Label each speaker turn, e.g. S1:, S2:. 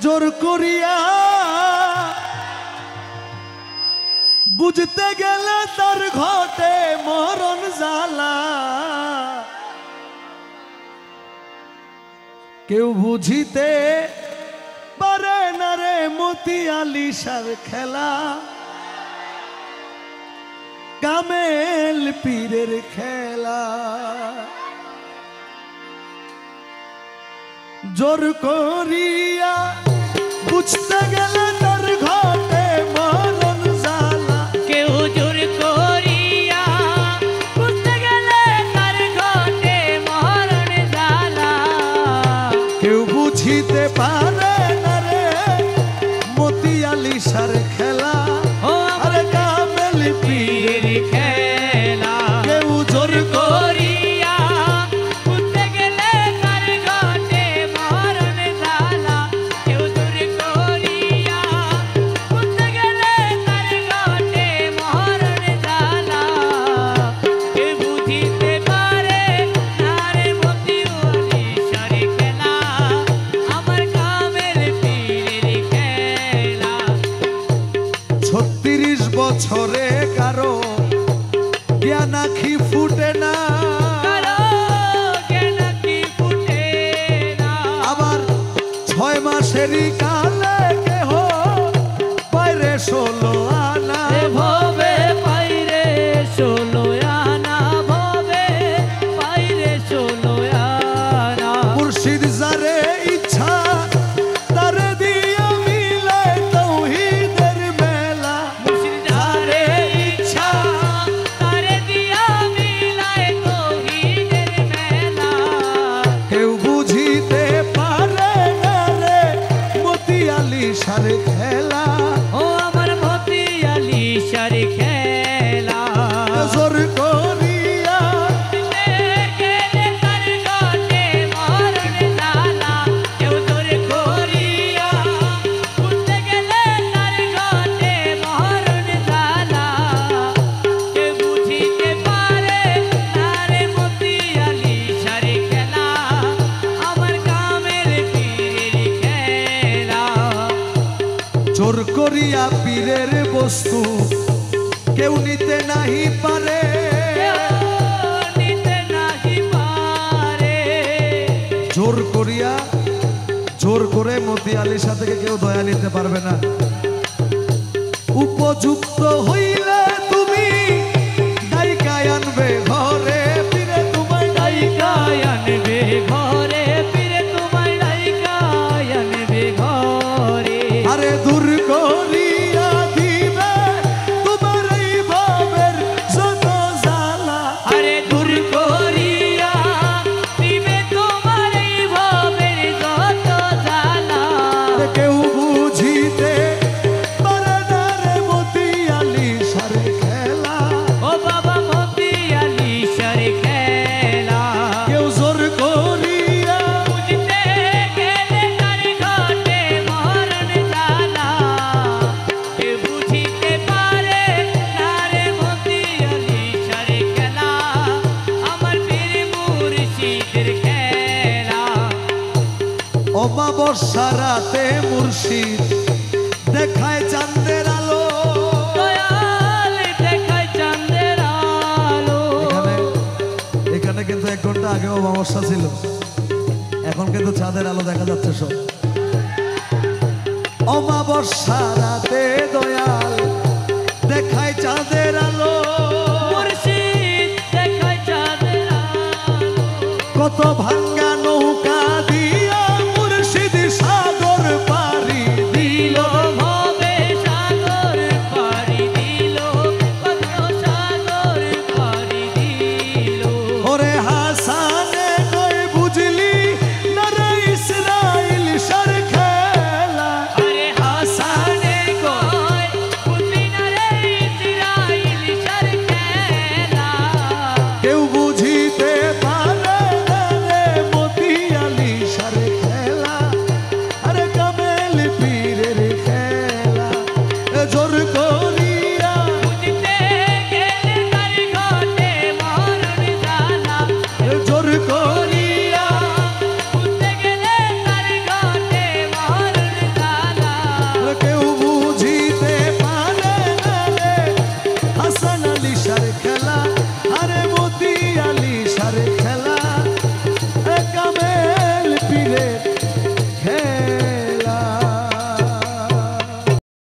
S1: জোর করিয়া বুঝতে গেলে তার ঘটে মরণ জ্বালা। কেউ বুঝিতে পারে না রে মতি আলিশার খেলা, কামেল পীরের খেলা। জোর করিয়া বুঝতে গেলে তার ঘটে মরণ জ্বালা।
S2: কেউ জোর করিয়া বুঝতে গেলে তার ঘটে মরণ জ্বালা।
S1: কেউ বুঝিতে পারে না রে মতি আলিশার খেলা,
S2: ও
S1: আরে কামেল পীরের
S2: পীরের খেলা।
S1: কেউ জোর
S2: করিয়া বুঝতে গেলে তার ঘটে মরণ জ্বালা। কেউ জোর করিয়া বুঝতে গেলে তার ঘটে মরণ জ্বালা। কেউ বুঝিতে পারে না রে মতি আলিশার খেলা, আমার কামেল পীরের খেলা।
S1: 36 বছরে কারো জ্ঞান আখি ফুটে না,
S2: কারো জ্ঞান কি ফুটে না।
S1: আবার 6 মাসেরই কালে কেহ বাইরে 16 আনা।
S2: ভবে পাইরে 16 আনা, ভবে পাইরে 16 আনা।
S1: মুর্শিদ যারে ইচ্ছা তারে দিয়া মিলে তৌহিদের মেলা।
S2: মুর্শিদ যারে ইচ্ছা তারে দিয়া মিলায় তৌহিদের মেলা।
S1: কেউ বুঝিতে পারে না রে মতি আলিশার খেলা,
S2: ও আমার মতি আলিশার খেলা।
S1: জোর করিয়া
S2: গেলে তার ঘটে মরণ জ্বালা। কেউ জোর করিয়া বুঝতে গেলে তার ঘটে মরণ জ্বালা। কেউ বুঝিতে পারে না রে মতি আলিশার খেলা, আমার কামেল পীরের খেলা।
S1: জোর করিয়া পীরের বস্তু কেউ নিতে নাহি পারে,
S2: নিতে নাহি পারে।
S1: জোর করিয়া জোর করে মতি আলিশা থেকে কেউ দয়া নিতে পারবে না। উপযুক্ত হইলে তুমি ডাইকায় আনবে ঘরে, পীরে তোমায় ডাইকায়
S2: আনবে ঘরে, পীরে তোমায় ডাইকায় আনবে ঘরে।
S1: আরে দূর করিয়া দিবে তোমার এই ভাবের যত জ্বালা।
S2: আরে দূর করিয়া দিবে তোমার এই ভবের যত জ্বালা।
S1: কেউ বুঝিতে পারে না রে মতি আলিশার খেলা,
S2: ও বাবা মতি আলিশার খেলা।
S1: কেউ জোর করিয়া
S2: বুঝতে গেলে তার ঘটে মরণ জ্বালা। কেউ বুঝিতে পারে না রে মতি আলিশার খেলা, আমার পীর মুর্শিদের খেলা।
S1: অমাবস্যা রাতে মুর্শিদ দেখায় চাঁদের আলো।
S2: দয়াল দেখায় চাঁদের আলো।
S1: এখানে কিন্তু 1 ঘন্টা আগে অমাবস্যা ছিল, এখন কিন্তু চাঁদের আলো দেখা যাচ্ছে সব। অমাবস্যা রাতে দয়াল দেখায় চাঁদের আলো,
S2: মুর্শিদ দেখায় চাঁদের আলো।
S1: কত ভাঙ্গা